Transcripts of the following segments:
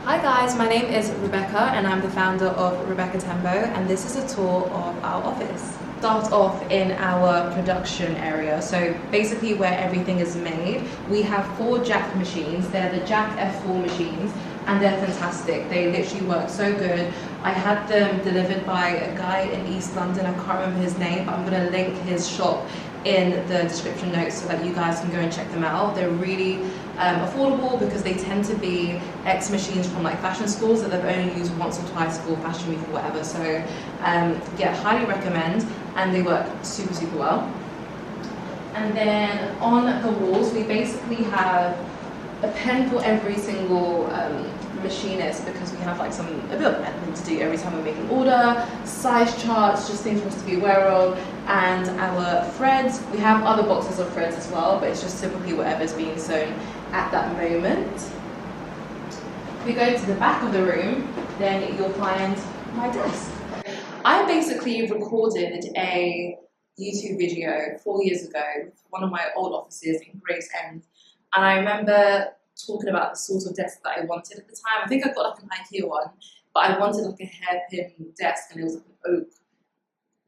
Hi guys, my name is Rebecca and I'm the founder of Rebecca Tembo, and this is a tour of our office. Start off in our production area, so basically where everything is made. We have 4 Jack machines. They're the Jack F4 machines and they're fantastic. They literally work so good. I had them delivered by a guy in East London. I can't remember his name, but I'm going to link his shop in the description notes so that you guys can go and check them out. They're really affordable because they tend to be ex-machines from like fashion schools that they've only used once or twice for fashion week or whatever. So yeah, highly recommend, and they work super well. And then on the walls we basically have a pen for every single machinist, because we have like a bit of admin to do every time we make an order, size charts, just things for us to be aware of, and our threads. We have other boxes of threads as well, but it's just typically whatever's being sewn at that moment. If we go to the back of the room, then you'll find my desk. I basically recorded a YouTube video 4 years ago with one of my old offices in Grace End, and I remember talking about the sort of desk that I wanted at the time. I think I got like an IKEA one, but I wanted like a hairpin desk, and it was like an oak,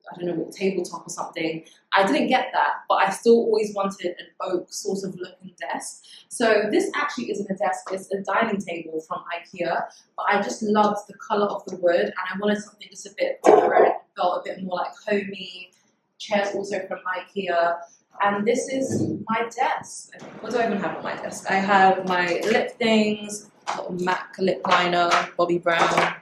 I don't know what, tabletop or something. I didn't get that, but I still always wanted an oak sort of looking desk. So this actually isn't a desk, it's a dining table from IKEA, but I just loved the colour of the wood and I wanted something just a bit different, felt a bit more like homey. Chairs also from IKEA. And this is my desk. What do I even have on my desk? I have my lip things, MAC lip liner, Bobbi Brown,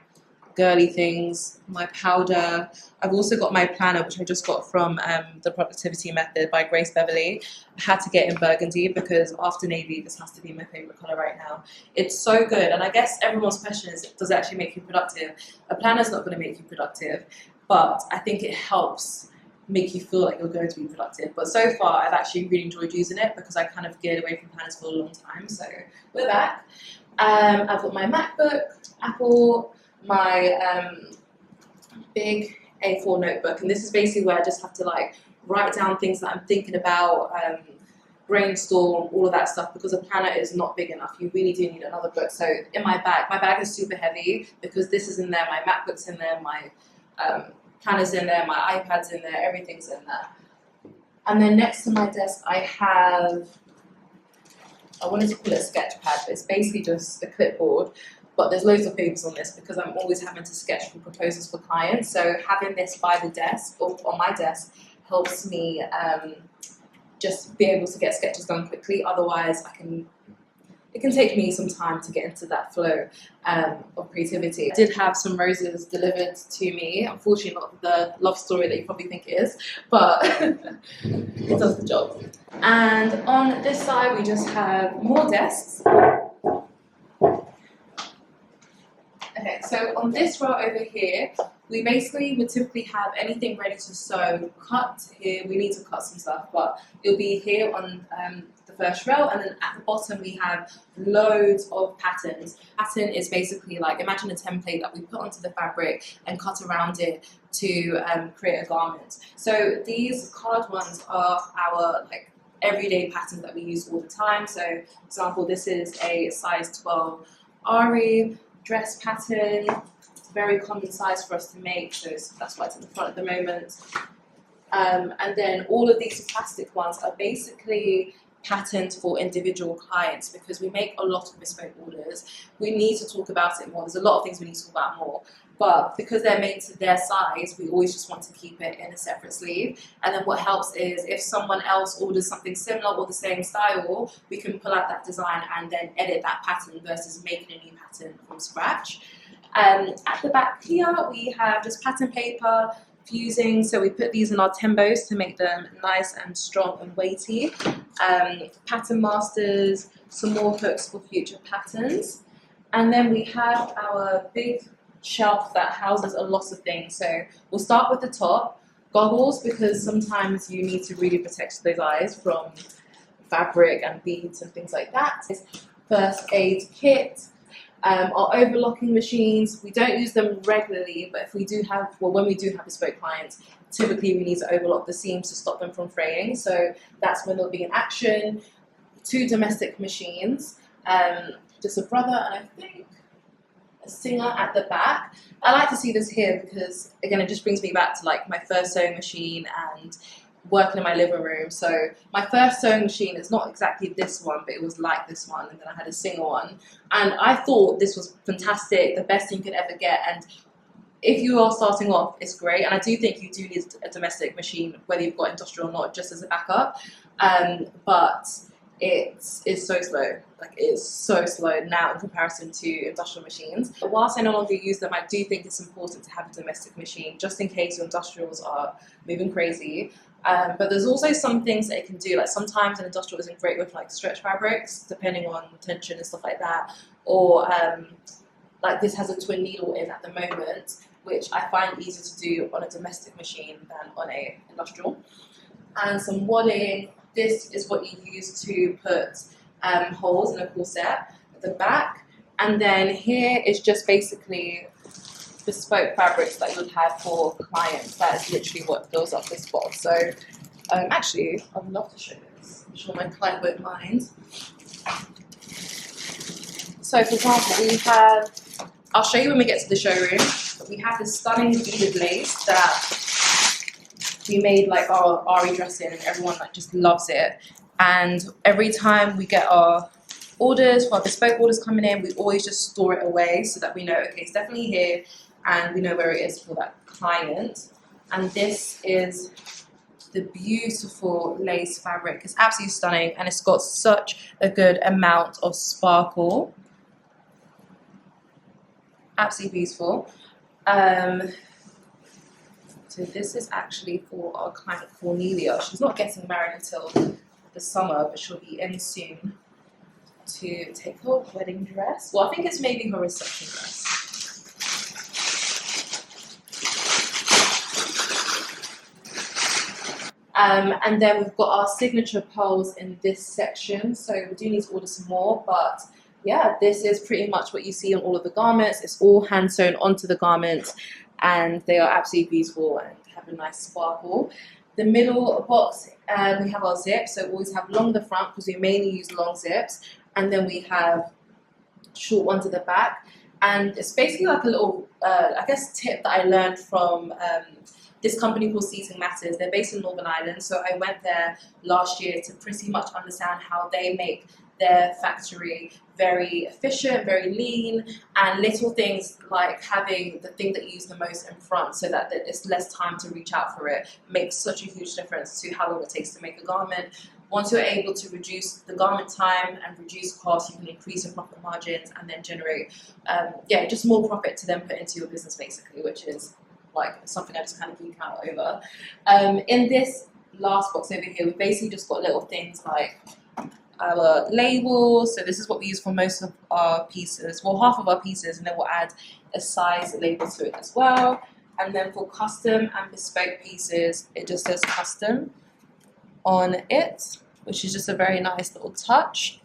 girly things, my powder. I've also got my planner, which I just got from The Productivity Method by Grace Beverly. I had to get in burgundy because after navy, this has to be my favorite color right now. It's so good. And I guess everyone's question is, does it actually make you productive? A planner is not going to make you productive, but I think it helps make you feel like you're going to be productive. But so far I've actually really enjoyed using it because I kind of geared away from planners for a long time. So we're back. I've got my MacBook, Apple, my big A4 notebook, and this is basically where I just have to like write down things that I'm thinking about, brainstorm, all of that stuff, because a planner is not big enough. You really do need another book. So in my bag is super heavy because this is in there, my MacBook's in there, my planner's in there, my iPad's in there, everything's in there. And then next to my desk I wanted to call it a sketch pad, but it's basically just a clipboard, but there's loads of papers on this because I'm always having to sketch for proposals for clients. So having this by the desk, or on my desk, helps me just be able to get sketches done quickly. Otherwise it can take me some time to get into that flow of creativity. I did have some roses delivered to me. Unfortunately, not the love story that you probably think it is, but it does the job. And on this side, we just have more desks. Okay, so on this row over here, we basically would typically have anything ready to sew, cut here. We need to cut some stuff, but it'll be here on the first row, and then at the bottom we have loads of patterns. Pattern is basically like, imagine a template that we put onto the fabric and cut around it to create a garment. So these card ones are our like everyday patterns that we use all the time. So for example, this is a size 12 Ari dress pattern. It's a very common size for us to make, so that's why it's in the front at the moment. And then all of these plastic ones are basically patterns for individual clients, because we make a lot of bespoke orders. We need to talk about it more. There's a lot of things we need to talk about more, but because they're made to their size, we always just want to keep it in a separate sleeve. And then what helps is if someone else orders something similar or the same style, we can pull out that design and then edit that pattern versus making a new pattern from scratch. At the back here, we have just pattern paper, fusing, so we put these in our Tembos to make them nice and strong and weighty. Pattern masters, some more hooks for future patterns. And then we have our big shelf that houses a lot of things. So we'll start with the top. Goggles, because sometimes you need to really protect those eyes from fabric and beads and things like that. First aid kit. Our overlocking machines, we don't use them regularly, but if we do have, well, when we do have bespoke clients, typically we need to overlock the seams to stop them from fraying. So that's when they'll be in action. 2 domestic machines, just a brother and I think singer at the back. I like to see this here because, again, it just brings me back to like my first sewing machine and working in my living room. So my first sewing machine is not exactly this one, but it was like this one, and then I had a singer one, and I thought this was fantastic, the best thing you could ever get. And if you are starting off, it's great, and I do think you do need a domestic machine, whether you've got industrial or not, just as a backup. But it is so slow. Like, it's so slow now in comparison to industrial machines. But whilst I no longer use them, I do think it's important to have a domestic machine, just in case your industrials are moving crazy. But there's also some things that it can do. Like, sometimes an industrial isn't great with like stretch fabrics, depending on tension and stuff like that. Or like this has a twin needle in at the moment, which I find easier to do on a domestic machine than on a industrial. And some wadding. This is what you use to put holes in a corset at the back. And then here is just basically bespoke fabrics that you would have for clients. That is literally what fills up this box. So actually, I would love to show this. I'm sure my client won't mind. So for example, we have, I'll show you when we get to the showroom, but we have this stunning beaded lace that we made like our Ari dress in, and everyone like just loves it. And every time we get our orders, for our bespoke orders coming in, we always just store it away so that we know, okay, it's definitely here, and we know where it is for that client. And this is the beautiful lace fabric. It's absolutely stunning, and it's got such a good amount of sparkle. Absolutely beautiful. So this is actually for our client Cornelia. She's not getting married until the summer, but she'll be in soon to take her wedding dress. Well, I think it's maybe her reception dress. And then we've got our signature pearls in this section. So we do need to order some more, but yeah, this is pretty much what you see on all of the garments. It's all hand sewn onto the garments, and they are absolutely beautiful and have a nice sparkle. The middle box, we have our zips, so we always have long at the front because we mainly use long zips, and then we have short ones at the back. And it's basically like a little, I guess, tip that I learned from this company called Seating Matters. They're based in Northern Ireland, so I went there last year to pretty much understand how they make their factory very efficient, very lean, and little things like having the thing that you use the most in front so that it's less time to reach out for it makes such a huge difference to how long it takes to make a garment. Once you're able to reduce the garment time and reduce costs, you can increase your profit margins and then generate, just more profit to then put into your business basically, which is like something I just kind of geek out over. In this last box over here, we basically just got little things like our labels. So this is what we use for most of our pieces, well, half of our pieces, and then we'll add a size label to it as well. And then for custom and bespoke pieces, it just says custom on it, which is just a very nice little touch.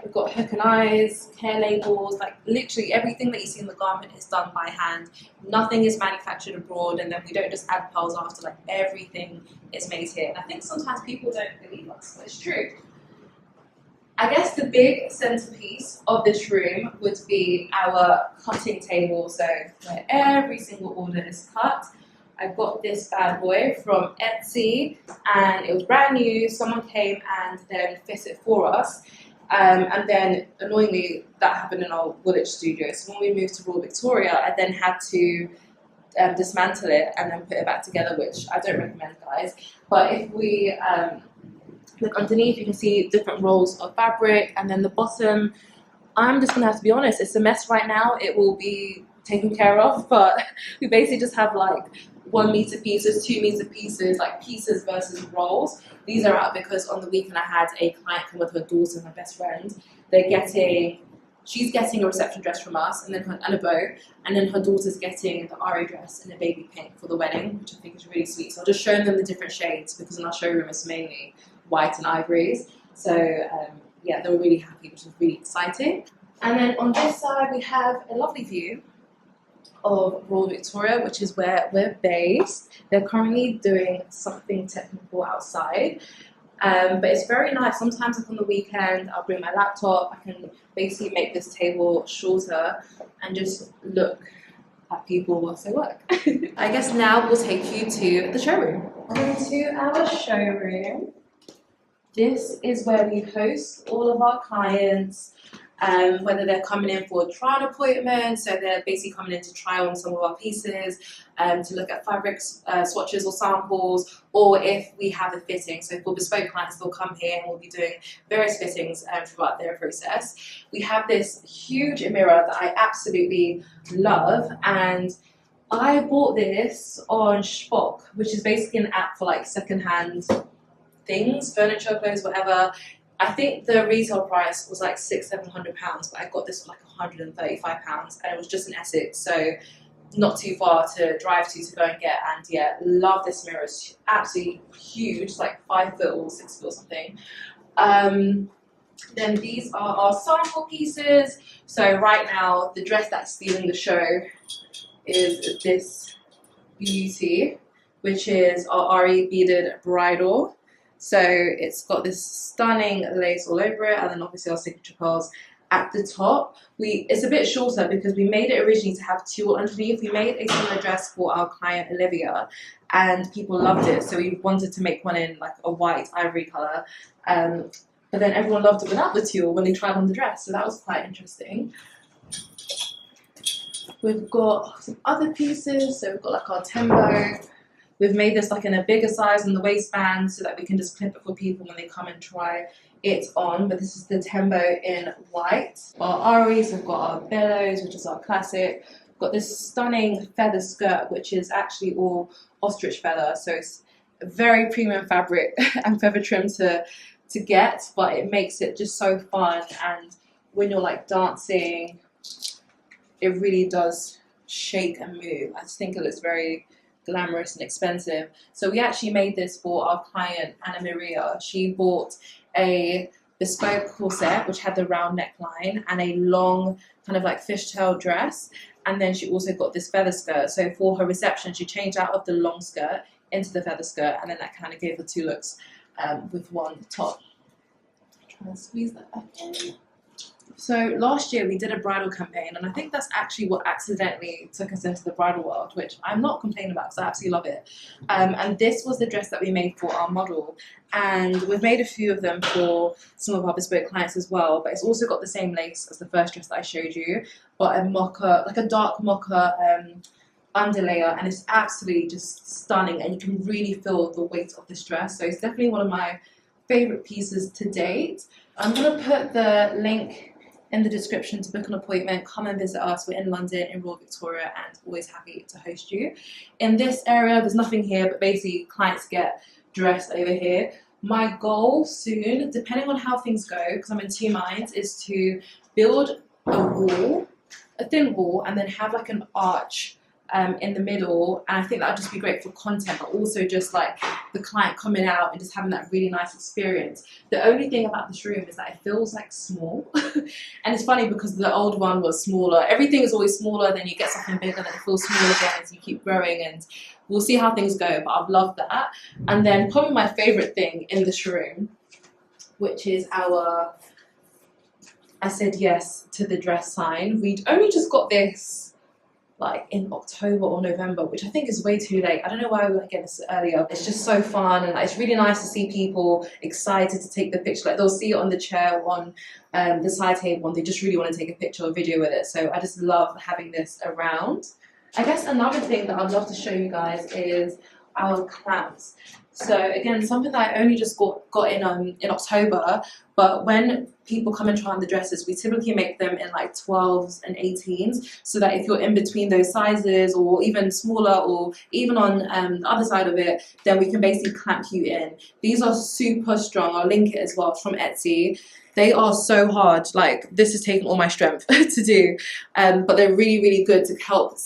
We've got hook and eyes, care labels, like literally everything that you see in the garment is done by hand. Nothing is manufactured abroad, and then we don't just add pearls after, like everything is made here. And I think sometimes people don't believe us, but it's true. I guess the big centerpiece of this room would be our cutting table, so where every single order is cut. I got this bad boy from Etsy, and it was brand new. Someone came and then fit it for us. And then, annoyingly, that happened in our Woolwich studio. So when we moved to Royal Victoria, I then had to dismantle it and then put it back together, which I don't recommend, guys. But if we look underneath, you can see different rolls of fabric. And then the bottom, I'm just going to have to be honest, it's a mess right now. It will be taken care of. But we basically just have like 1 meter pieces, 2 meter pieces, like pieces versus rolls. These are out because on the weekend I had a client come with her daughter, my best friend. She's getting a reception dress from us, and a bow, and then her daughter's getting the Ari dress in a baby pink for the wedding, which I think is really sweet. So I'll just show them the different shades because in our showroom it's mainly white and ivories. So yeah, they were really happy, which is really exciting. And then on this side we have a lovely view of Royal Victoria, which is where we're based. They're currently doing something technical outside. But it's very nice. Sometimes like on the weekend, I'll bring my laptop. I can basically make this table shorter and just look at people whilst they work. I guess now we'll take you to the showroom. Welcome to our showroom. This is where we host all of our clients, whether they're coming in for a trial appointment, so they're basically coming in to try on some of our pieces, to look at fabrics, swatches or samples, or if we have a fitting. So for bespoke clients, they'll come here and we'll be doing various fittings throughout their process. We have this huge mirror that I absolutely love, and I bought this on Shpock, which is basically an app for like secondhand things, furniture, clothes, whatever. I think the retail price was like £600-700, but I got this for like £135, and it was just in Essex, so not too far to drive to go and get. And yeah, love this mirror. It's absolutely huge. It's like 5 foot or 6 foot or something. Then these are our sample pieces. So right now, the dress that's stealing the show is this beauty, which is our RE beaded bridal. So it's got this stunning lace all over it, and then obviously our signature pearls at the top. It's a bit shorter because we made it originally to have tulle underneath. We made a similar dress for our client Olivia, and people loved it, so we wanted to make one in like a white ivory colour. But then everyone loved it without the tulle when they tried on the dress, so that was quite interesting. We've got some other pieces, so we've got like our tembo. We've made this like in a bigger size in the waistband so that we can just clip it for people when they come and try it on. But this is the tembo in white. Our Aries, we've got our bellows, which is our classic. We've got this stunning feather skirt, which is actually all ostrich feather. So it's a very premium fabric and feather trim to get, but it makes it just so fun. And when you're like dancing, it really does shake and move. I just think it looks very glamorous and expensive. So we actually made this for our client Anna Maria. She bought a bespoke corset which had the round neckline and a long kind of like fishtail dress, and then she also got this feather skirt. So for her reception, she changed out of the long skirt into the feather skirt, and then that kind of gave her 2 looks with one top. Trying to squeeze that back in. So last year we did a bridal campaign, and I think that's actually what accidentally took us into the bridal world, which I'm not complaining about because I absolutely love it. And this was the dress that we made for our model, and we've made a few of them for some of our bespoke clients as well, but it's also got the same lace as the first dress that I showed you, but a mocha, like a dark mocha underlayer, and it's absolutely just stunning, and you can really feel the weight of this dress. So it's definitely one of my favorite pieces to date. I'm going to put the link in the description to book an appointment. Come and visit us. We're in London, in Royal Victoria, and always happy to host you. In this area, there's nothing here, but basically clients get dressed over here. My goal soon, depending on how things go, because I'm in 2 minds, is to build a wall, a thin wall, and then have like an arch in the middle, and I think that would just be great for content, but also just like the client coming out and just having that really nice experience. The only thing about this room is that it feels like small and it's funny because the old one was smaller. Everything is always smaller, then you get something bigger, then it feels smaller again as you keep growing, and we'll see how things go, but I've loved that. And then probably my favorite thing in this room, which is our I said yes to the dress sign. We'd only just got this like in October or November, which I think is way too late. I don't know why we weren't getting this earlier. It's just so fun, and like, it's really nice to see people excited to take the picture. Like they'll see it on the chair or on the side table, and they just really want to take a picture or video with it. So I just love having this around. I guess another thing that I'd love to show you guys is our clamps. So again, something that I only just got in October, but when people come and try on the dresses, we typically make them in like 12s and 18s, so that if you're in between those sizes or even smaller or even on the other side of it, then we can basically clamp you in. These are super strong. I'll link it as well from Etsy. They are so hard. Like this has taken all my strength to do, but they're really, really good to help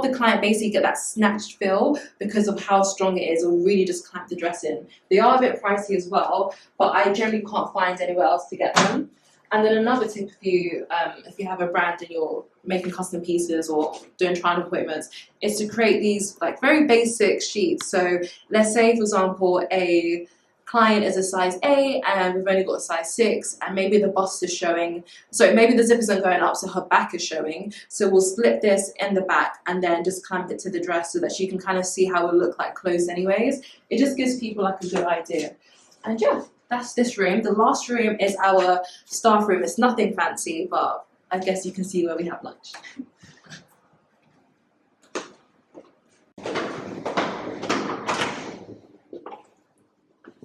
the client basically get that snatched feel because of how strong it is, or really just clamp the dress in. They are a bit pricey as well, but I generally can't find anywhere else to get them. And then another tip for you, if you have a brand and you're making custom pieces or doing trial appointments, is to create these like very basic sheets. So let's say, for example, a client is a size 8 and we've only got a size 6, and maybe the bust is showing, so maybe the zip isn't going up, so her back is showing. So we'll split this in the back and then just clamp it to the dress so that she can kind of see how it look like closed anyways. It just gives people like a good idea. And yeah, that's this room. The last room is our staff room. It's nothing fancy, but I guess you can see where we have lunch.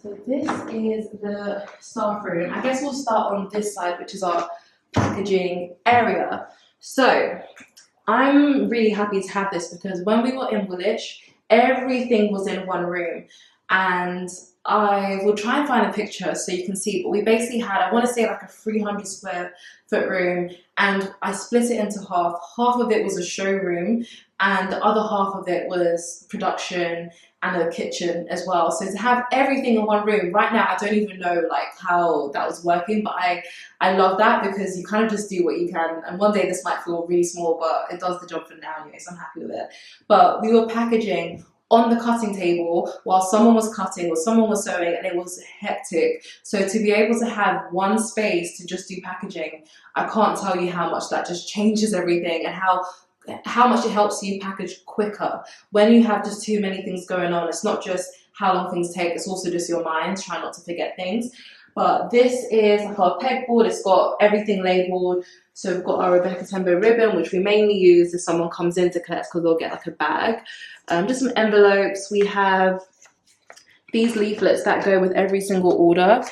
So this is the staff room. I guess we'll start on this side, which is our packaging area. So I'm really happy to have this because when we were in Woolwich, everything was in one room. And I will try and find a picture so you can see, but we basically had, I want to say like a 300 square foot room, and I split it into half. Half of it was a showroom and the other half of it was production and a kitchen as well. So to have everything in one room, right now I don't even know like how that was working, but I love that because you kind of just do what you can, and one day this might feel really small, but it does the job for now anyway, so I'm happy with it. But we were packaging on the cutting table while someone was cutting or someone was sewing, and it was hectic. So to be able to have one space to just do packaging, I can't tell you how much that just changes everything, and how much it helps you package quicker. When you have just too many things going on, it's not just how long things take, it's also just your mind trying not to forget things. But this is like our pegboard. It's got everything labelled. So we've got our Rebecca Tembo ribbon, which we mainly use if someone comes in to collect because they'll get like a bag. Just some envelopes. We have these leaflets that go with every single order.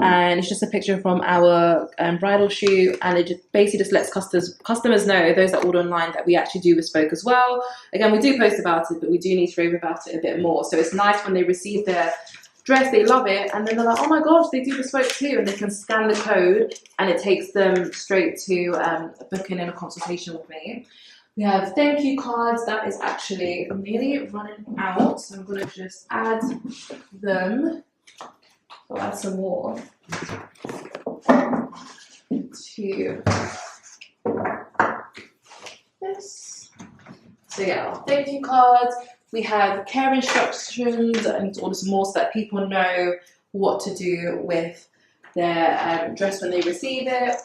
And it's just a picture from our bridal shoot, and it just basically just lets customers know, those that order online, that we actually do bespoke as well. Again, we do post about it, but we do need to rave about it a bit more. So it's nice when they receive their dress, they love it, and then they're like, oh my gosh, they do bespoke too, and they can scan the code and it takes them straight to booking in a consultation with me. We have thank you cards. That is actually nearly running out, so I'm going to just add them. I'll add some more to this. So yeah, thank you cards. We have care instructions. I need to order some more so that people know what to do with their dress when they receive it.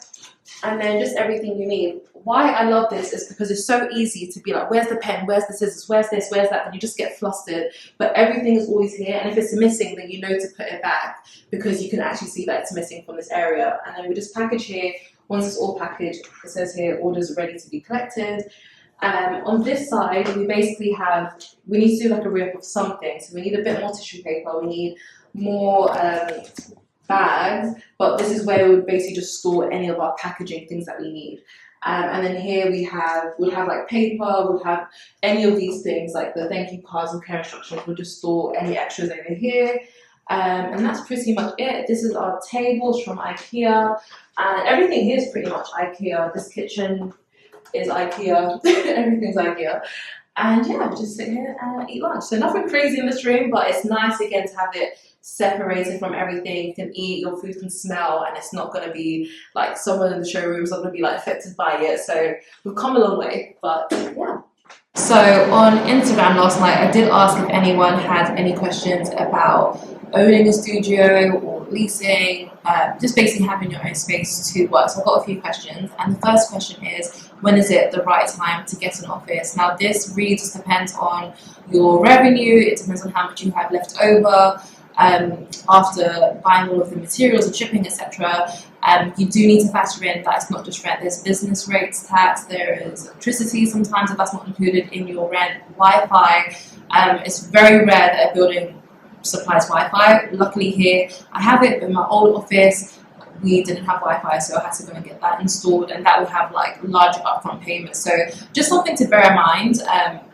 And then just everything you need. Why I love this is because it's so easy to be like, where's the pen, where's the scissors, where's this, where's that, and you just get flustered. But everything is always here, and if it's missing, then you know to put it back because you can actually see that it's missing from this area. And then we just package here. Once it's all packaged, it says here, orders ready to be collected. On this side, we basically have, we need to do like a re-up of something. So we need a bit more tissue paper, we need more bags, but this is where we would basically just store any of our packaging things that we need. And then here we'll have like paper, we'll have any of these things like the thank you cards and care instructions. We'll just store any extras over here. And that's pretty much it. This is our tables from IKEA, and everything here is pretty much IKEA. This kitchen is IKEA, everything's IKEA. And yeah, just sit here and eat lunch. So nothing crazy in this room, but it's nice again to have it separated from everything. You can eat, your food can smell, and it's not going to be like someone in the showroom is not going to be like affected by it. So we've come a long way, but yeah. So on Instagram last night, I did ask if anyone had any questions about owning a studio or leasing, just basically having your own space to work. So I've got a few questions, and the first question is, when is it the right time to get an office? Now this really just depends on your revenue, it depends on how much you have left over. After buying all of the materials and shipping, etc., you do need to factor in that it's not just rent. There's business rates, tax, there is electricity sometimes if that's not included in your rent, Wi-Fi. It's very rare that a building supplies Wi-Fi. Luckily here I have it, but in my old office we didn't have Wi-Fi, so I had to go and get that installed, and that will have like large upfront payments. So just something to bear in mind.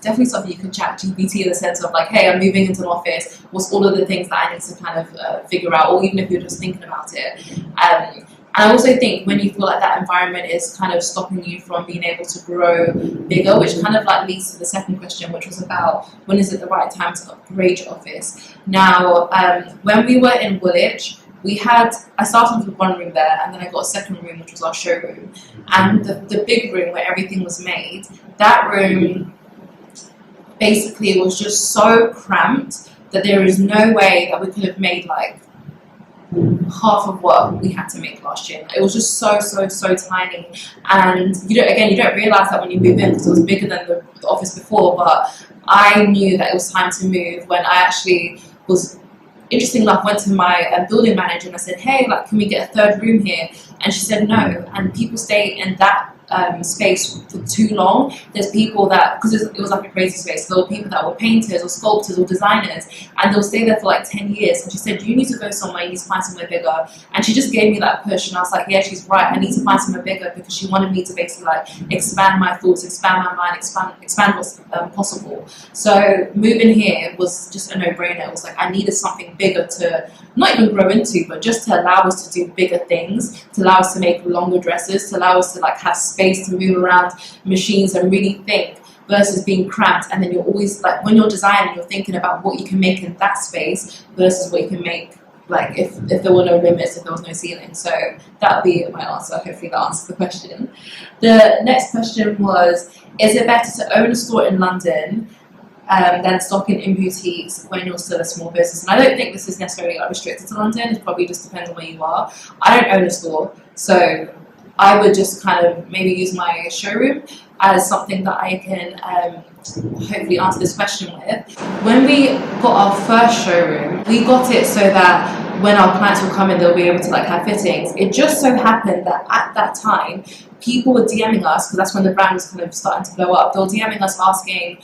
Definitely something you can chat GPT in the sense of like, hey, I'm moving into an office, what's all of the things that I need to kind of figure out, or even if you're just thinking about it. And I also think when you feel like that environment is kind of stopping you from being able to grow bigger, which kind of like leads to the second question, which was about when is it the right time to upgrade your office. Now, when we were in Woolwich, I started with one room there, and then I got a second room, which was our showroom. And the big room where everything was made, that room basically was just so cramped that there is no way that we could have made like half of what we had to make last year. It was just so tiny, and you don't realize that when you move in, because it was bigger than the office before. But I knew that it was time to move when I actually was, interesting enough, went to my building manager and I said, hey, like, can we get a third room here? And she said no. And people stay in that space for too long. There's people that, because it was like a crazy space, there were people that were painters or sculptors or designers, and they'll stay there for like 10 years. And she said, you need to go somewhere, you need to find somewhere bigger. And she just gave me that push, and I was like, yeah, she's right, I need to find somewhere bigger, because she wanted me to basically like expand my thoughts, expand my mind, expand what's possible. So moving here was just a no-brainer. It was like I needed something bigger to not even grow into, but just to allow us to do bigger things, to allow us to make longer dresses, to allow us to like have space to move around machines and really think, versus being cramped. And then you're always like, when you're designing, you're thinking about what you can make in that space versus what you can make like if there were no limits, if there was no ceiling. So that would be my answer. Hopefully that answers the question. The next question was, is it better to own a store in London than stocking in boutiques when you're still a small business? And I don't think this is necessarily like restricted to London. It probably just depends on where you are. I don't own a store, so I would just kind of maybe use my showroom as something that I can hopefully answer this question with. When we got our first showroom, we got it so that when our clients will come in, they'll be able to like have fittings. It just so happened that at that time, people were DMing us, because that's when the brand was kind of starting to blow up. They were DMing us asking,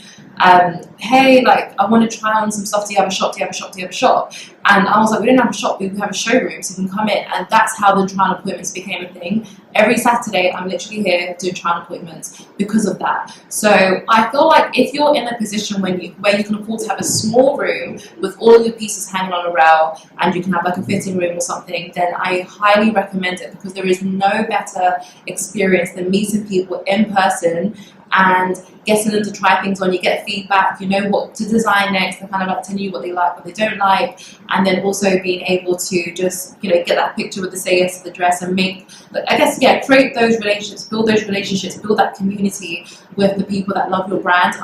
hey, like, I want to try on some stuff. Do you have a shop? Do you have a shop? Do you have a shop? And I was like, we don't have a shop, we have a showroom, so you can come in. And that's how the try-on appointments became a thing. Every Saturday, I'm literally here doing try-on appointments because of that. So I feel like if you're in a position where you can afford to have a small room with all of your pieces hanging on a rail, and you can have like a fitting room or something, then I highly recommend it, because there is no better experience than meeting people in person and getting them to try things on. You get feedback, you know what to design next, they're kind of like telling you what they like, what they don't like, and then also being able to just, you know, get that picture with the say yes to the dress and make, I guess, yeah, create those relationships, build that community with the people that love your brand.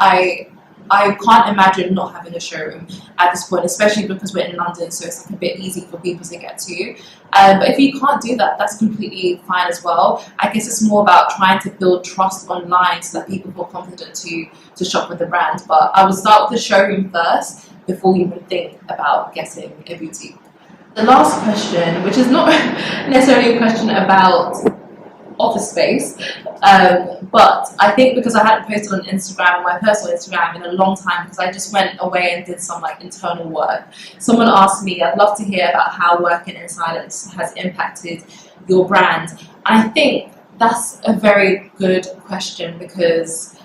I can't imagine not having a showroom at this point, especially because we're in London, so it's like a bit easy for people to get to. But if you can't do that, that's completely fine as well. I guess it's more about trying to build trust online so that people feel confident to shop with the brand. But I would start with the showroom first before you even think about getting a boutique. The last question, which is not necessarily a question about office space, but I think because I hadn't posted on Instagram, my personal Instagram, in a long time, because I just went away and did some like internal work. Someone asked me, I'd love to hear about how working in silence has impacted your brand. And I think that's a very good question, because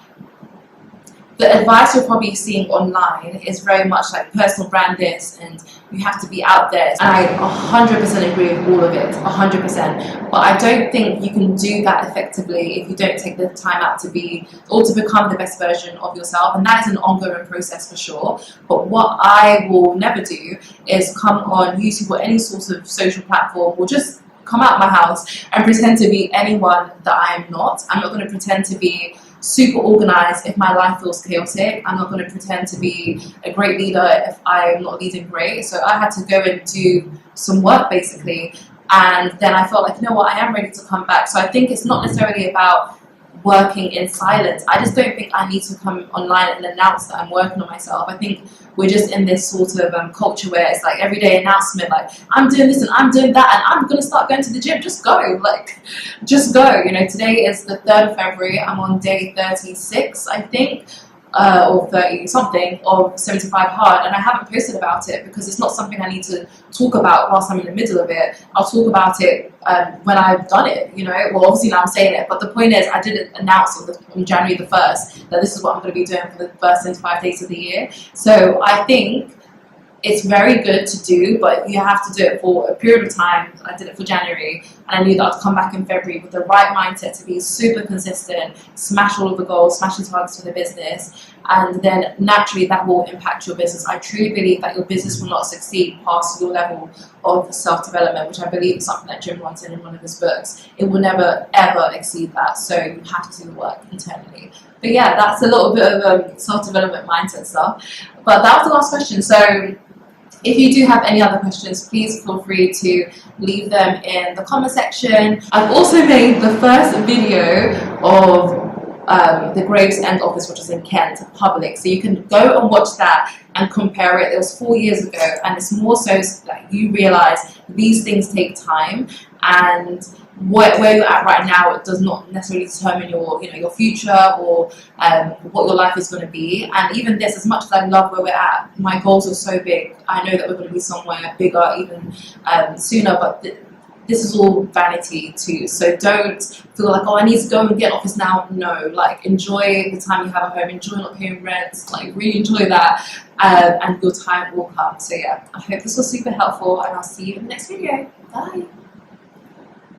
the advice you're probably seeing online is very much like personal brand this, and you have to be out there. And I 100% agree with all of it, 100%. But I don't think you can do that effectively if you don't take the time out to become the best version of yourself. And that is an ongoing process for sure. But what I will never do is come on YouTube or any sort of social platform, or just come out my house and pretend to be anyone that I am not. I'm not going to pretend to be super organized if my life feels chaotic. I'm not going to pretend to be a great leader if I'm not leading great. So I had to go and do some work basically, and then I felt like, you know what, I am ready to come back. So I think it's not necessarily about working in silence. I just don't think I need to come online and announce that I'm working on myself. I think we're just in this sort of culture where it's like everyday announcement, like I'm doing this and I'm doing that and I'm going to start going to the gym. Just go, like, just go. You know, today is the 3rd of February. I'm on day 36, I think, or 30 something of 75 hard, and I haven't posted about it because it's not something I need to talk about whilst I'm in the middle of it. I'll talk about it when I've done it, you know. Well, obviously now I'm saying it, but the point is I didn't announce on January the 1st that this is what I'm going to be doing for the first 75 days of the year. So I think it's very good to do, but you have to do it for a period of time. I did it for January, and I knew that I'd come back in February with the right mindset to be super consistent, smash all of the goals, smash the targets for the business, and then naturally that will impact your business. I truly believe that your business will not succeed past your level of self-development, which I believe is something that Jim wanted in one of his books. It will never ever exceed that, so you have to do the work internally. But yeah, that's a little bit of self-development mindset stuff. But that was the last question. So If you do have any other questions, please feel free to leave them in the comment section. I've also made the first video of the Gravesend office, which is in Kent, public, so you can go and watch that and compare it. It was 4 years ago, and it's more so that you realise these things take time, and where you're at right now, it does not necessarily determine your future or what your life is going to be. And even this, as much as I love where we're at, my goals are so big. I know that we're going to be somewhere bigger even sooner, but this is all vanity too. So don't feel like, oh, I need to go and get office now. No, like enjoy the time you have at home, enjoy not paying rent, like really enjoy that, and your time will come. So yeah, I hope this was super helpful, and I'll see you in the next video. Bye.